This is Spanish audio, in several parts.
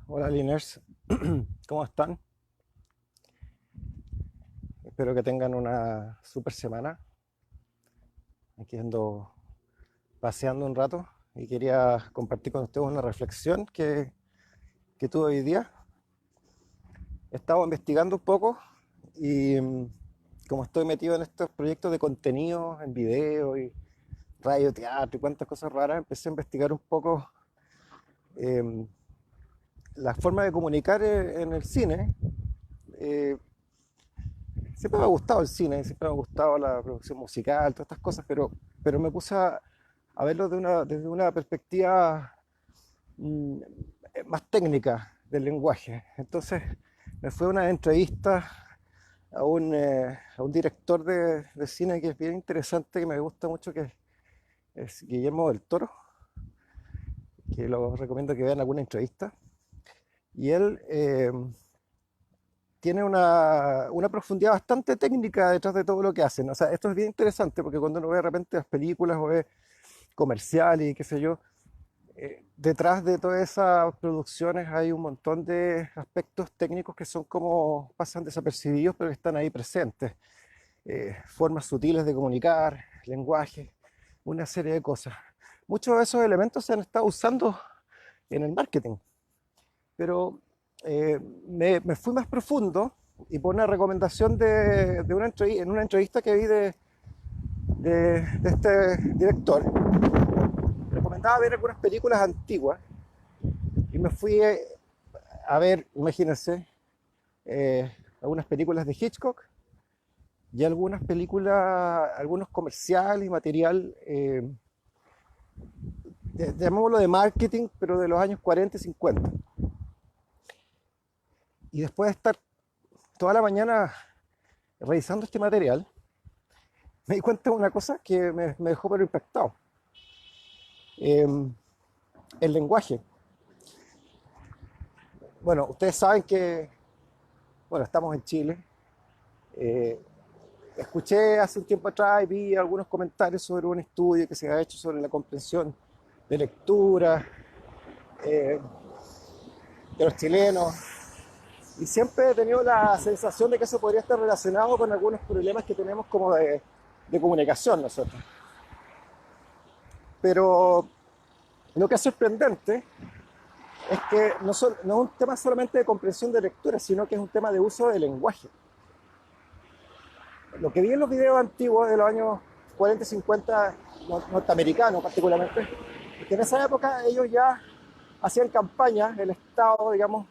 Hola, Liners. ¿Cómo están? Espero que tengan una super semana. Aquí ando paseando un rato y quería compartir con ustedes una reflexión que tuve hoy día. He estado investigando un poco y como estoy metido en estos proyectos de contenido, en video y radio, teatro y cuantas cosas raras, empecé a investigar un poco em, la forma de comunicar en el cine. Eh, Siempre me ha gustado el cine, siempre me ha gustado la producción musical, todas estas cosas, pero me puse a verlo desde una perspectiva mm, más técnica del lenguaje. Entonces me fue a una entrevista a un director de cine que es bien interesante, que me gusta mucho, que es Guillermo del Toro, que lo recomiendo que vean alguna entrevista. Y él tiene una profundidad bastante técnica detrás de todo lo que hacen. O sea, esto es bien interesante porque cuando uno ve de repente las películas o ve comerciales y qué sé yo, detrás de todas esas producciones hay un montón de aspectos técnicos que son como pasan desapercibidos, pero que están ahí presentes. Formas sutiles de comunicar, lenguaje, una serie de cosas. Muchos de esos elementos se han estado usando en el marketing, pero me fui más profundo y por una recomendación en una entrevista que vi de este director, recomendaba ver algunas películas antiguas y me fui a ver, imagínense, algunas películas de Hitchcock y algunas películas, algunos comerciales y material, llamémoslo de marketing, pero de los años 40 y 50. Y después de estar toda la mañana revisando este material, me di cuenta de una cosa que me dejó pero impactado. Eh, el lenguaje. Bueno, ustedes saben que, bueno, estamos en Chile. Eh, Escuché hace un tiempo atrás y vi algunos comentarios sobre un estudio que se ha hecho sobre la comprensión de lectura eh, de los chilenos. Y siempre he tenido la sensación de que eso podría estar relacionado con algunos problemas que tenemos como de comunicación nosotros. Pero lo que es sorprendente es que no es un tema solamente de comprensión de lectura, sino que es un tema de uso del lenguaje. Lo que vi en los videos antiguos de los años 40 y 50, norteamericanos particularmente, es que en esa época ellos ya hacían campañas, el Estado, digamos,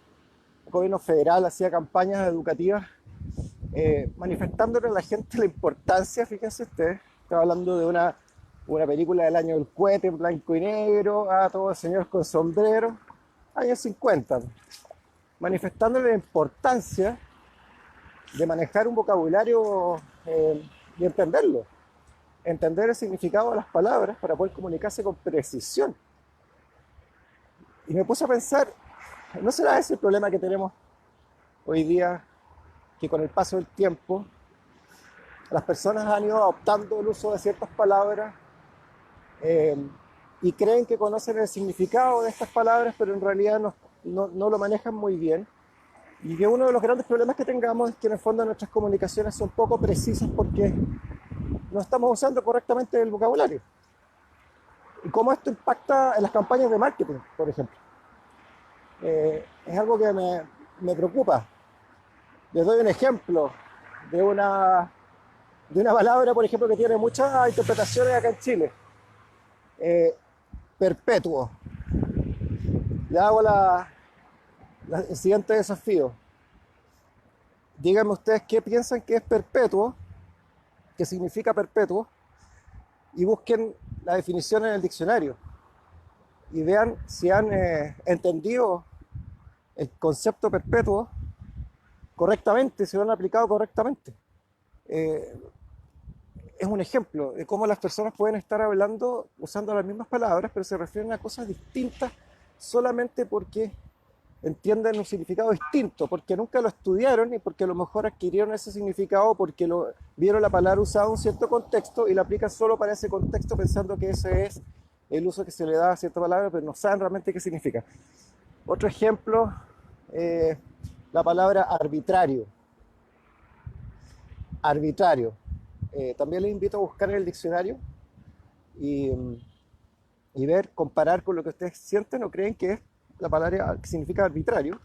el gobierno federal hacía campañas educativas manifestándole a la gente la importancia, fíjense ustedes, estaba hablando de una película del año del cohete en blanco y negro, a todos señores con sombrero, años 50, manifestándole la importancia de manejar un vocabulario y entenderlo, entender el significado de las palabras para poder comunicarse con precisión. Y me puse a pensar, ¿no será ese el problema que tenemos hoy día, que con el paso del tiempo las personas han ido adoptando el uso de ciertas palabras eh, y creen que conocen el significado de estas palabras, pero en realidad no lo manejan muy bien? Y que uno de los grandes problemas que tengamos es que en el fondo nuestras comunicaciones son poco precisas porque no estamos usando correctamente el vocabulario. Y cómo esto impacta en las campañas de marketing, por ejemplo. Es algo que me preocupa. Les doy un ejemplo de de una palabra, por ejemplo, que tiene muchas interpretaciones acá en Chile. Eh, Perpetuo. Le hago el siguiente desafío. Díganme ustedes qué piensan que es perpetuo, qué significa perpetuo, y busquen la definición en el diccionario y vean si han entendido el concepto perpetuo correctamente, si lo han aplicado correctamente. Eh, es un ejemplo de cómo las personas pueden estar hablando usando las mismas palabras, pero se refieren a cosas distintas solamente porque entienden un significado distinto, porque nunca lo estudiaron y porque a lo mejor adquirieron ese significado porque vieron la palabra usada en un cierto contexto y la aplican solo para ese contexto pensando que ese es el uso que se le da a cierta palabra, pero no saben realmente qué significa. Otro ejemplo, eh, la palabra arbitrario. Arbitrario. También les invito a buscar en el diccionario y, y ver, comparar con lo que ustedes sienten o creen que es la palabra que significa arbitrario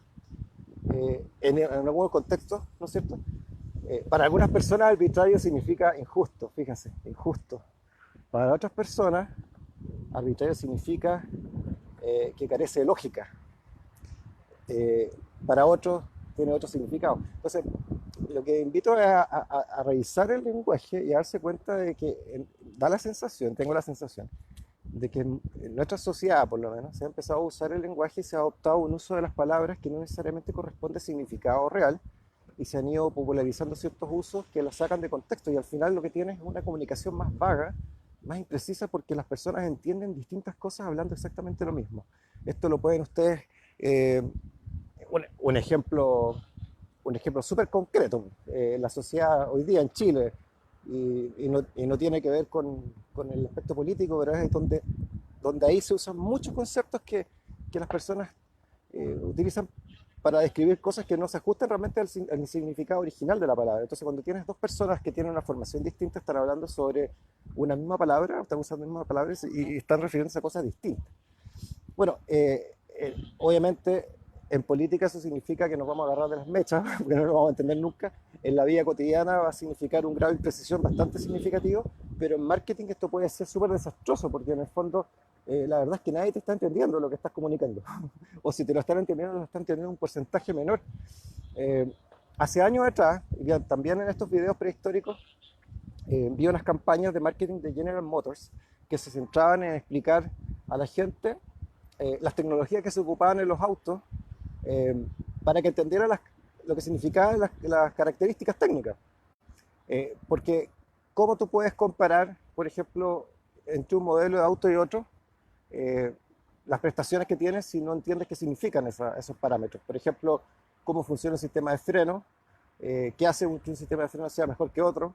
en algunos contextos, ¿no es cierto? Para algunas personas arbitrario significa injusto, fíjense, injusto. Para otras personas arbitrario significa que carece de lógica. Eh, para otros tiene otro significado. Entonces, lo que invito es a revisar el lenguaje y a darse cuenta de que da la sensación, tengo la sensación, de que en nuestra sociedad, por lo menos, se ha empezado a usar el lenguaje y se ha adoptado un uso de las palabras que no necesariamente corresponde a significado real y se han ido popularizando ciertos usos que los sacan de contexto y al final lo que tiene es una comunicación más vaga, más imprecisa porque las personas entienden distintas cosas hablando exactamente lo mismo. Esto lo pueden ustedes, eh, un ejemplo un ejemplo súper concreto, la sociedad hoy día en Chile, y no tiene que ver con el aspecto político, pero es donde ahí se usan muchos conceptos que las personas utilizan para describir cosas que no se ajustan realmente al significado original de la palabra. Entonces, cuando tienes dos personas que tienen una formación distinta, están hablando sobre una misma palabra, están usando las mismas palabras y están refiriéndose a cosas distintas. Bueno, obviamente en política eso significa que nos vamos a agarrar de las mechas, porque no lo vamos a entender nunca. En la vida cotidiana va a significar un grado de imprecisión bastante significativo, pero en marketing esto puede ser súper desastroso, porque en el fondo la verdad es que nadie te está entendiendo lo que estás comunicando. O si te lo están entendiendo, lo están entendiendo un porcentaje menor. Eh, Hace años atrás, también en estos videos prehistóricos, vi unas campañas de marketing de General Motors que se centraban en explicar a la gente las tecnologías que se ocupaban en los autos eh, para que entendiera lo que significaban las características técnicas. Porque, ¿cómo tú puedes comparar, por ejemplo, entre un modelo de auto y otro, eh, las prestaciones que tienes si no entiendes qué significan esos parámetros? Por ejemplo, cómo funciona el sistema de freno, qué hace que un sistema de freno sea mejor que otro,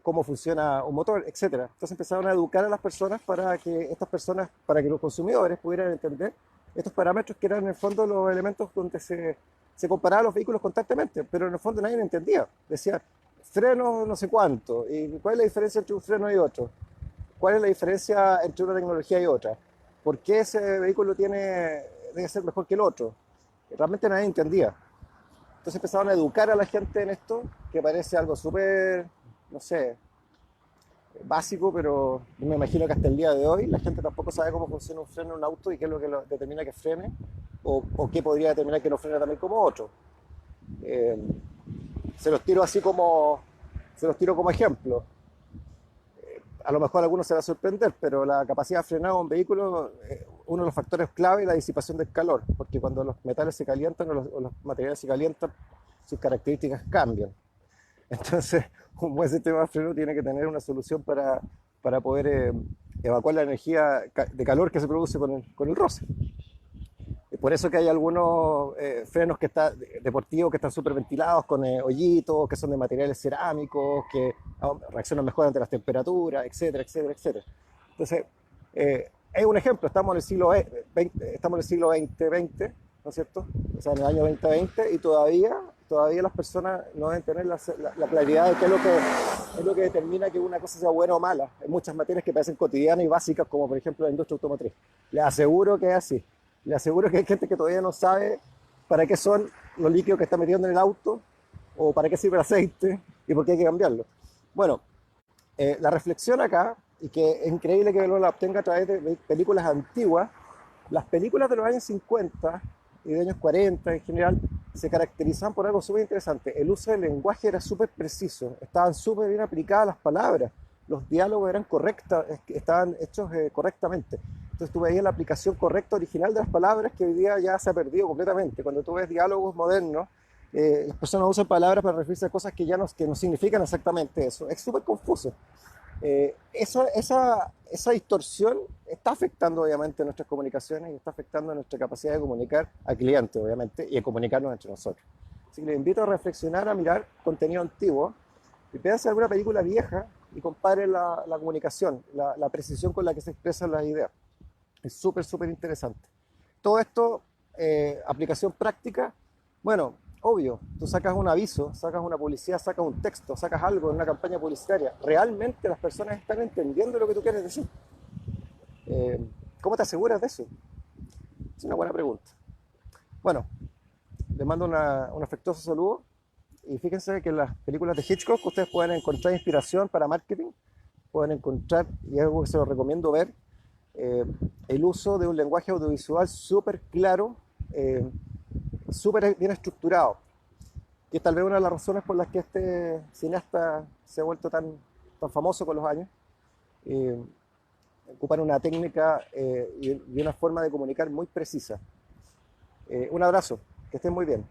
cómo funciona un motor, etcétera. Entonces empezaron a educar a las personas para que estas personas, para que los consumidores pudieran entender estos parámetros que eran en el fondo los elementos donde se comparaban los vehículos constantemente, pero en el fondo nadie entendía. Decía, freno no sé cuánto, y cuál es la diferencia entre un freno y otro, cuál es la diferencia entre una tecnología y otra, por qué ese vehículo debe ser mejor que el otro. Realmente nadie entendía. Entonces empezaron a educar a la gente en esto, que parece algo súper, no sé, básico, pero me imagino que hasta el día de hoy la gente tampoco sabe cómo funciona un freno en un auto y qué es lo que determina que frene, o qué podría determinar que no frene también como otro. Eh, se los tiro así como, se los tiro como ejemplo. A lo mejor a algunos se va a sorprender, pero la capacidad de frenar un vehículo, uno de los factores clave es la disipación del calor, porque cuando los metales se calientan o los materiales se calientan, sus características cambian. Entonces, un buen sistema de freno tiene que tener una solución para poder evacuar la energía de calor que se produce con el roce. Por eso que hay algunos frenos que están deportivos que están súper ventilados con hoyitos, que son de materiales cerámicos, que reaccionan mejor ante las temperaturas, etcétera, etcétera, etcétera. Entonces, es un ejemplo, estamos en el siglo XX, estamos en el siglo XX, ¿no es cierto? O sea, en el año 2020 y todavía las personas no deben tener la claridad de qué es lo que determina que una cosa sea buena o mala en muchas materias que parecen cotidianas y básicas, como por ejemplo la industria automotriz. Les aseguro que es así. Le aseguro que hay gente que todavía no sabe para qué son los líquidos que está metiendo en el auto o para qué sirve el aceite y por qué hay que cambiarlo. Bueno, la reflexión acá, y que es increíble que lo la obtenga a través de películas antiguas, las películas de los años 50 y de años 40 en general se caracterizaban por algo súper interesante. El uso del lenguaje era súper preciso, estaban súper bien aplicadas las palabras, los diálogos eran correctos, estaban hechos correctamente. Entonces tú veías la aplicación correcta original de las palabras que hoy día ya se ha perdido completamente. Cuando tú ves diálogos modernos, las personas usan palabras para referirse a cosas que no significan exactamente eso. Es súper confuso. Esa distorsión está afectando obviamente nuestras comunicaciones y está afectando nuestra capacidad de comunicar al cliente, obviamente, y de comunicarnos entre nosotros. Así que les invito a reflexionar, a mirar contenido antiguo y véanse alguna película vieja y comparen la comunicación, la precisión con la que se expresan las ideas. Es súper, súper interesante. todo esto, aplicación práctica, bueno, obvio, tú sacas un aviso, sacas una publicidad, sacas un texto, sacas algo en una campaña publicitaria. ¿Realmente las personas están entendiendo lo que tú quieres decir? Eh, ¿Cómo te aseguras de eso? Es una buena pregunta. Bueno, les mando un afectuoso saludo y fíjense que en las películas de Hitchcock ustedes pueden encontrar inspiración para marketing, pueden encontrar, y es algo que se lo recomiendo ver, eh, el uso de un lenguaje audiovisual súper claro, eh, súper bien estructurado, que es tal vez una de las razones por las que este cineasta se ha vuelto tan famoso con los años. Eh, Ocupan una técnica y una forma de comunicar muy precisa. Un abrazo, que estén muy bien.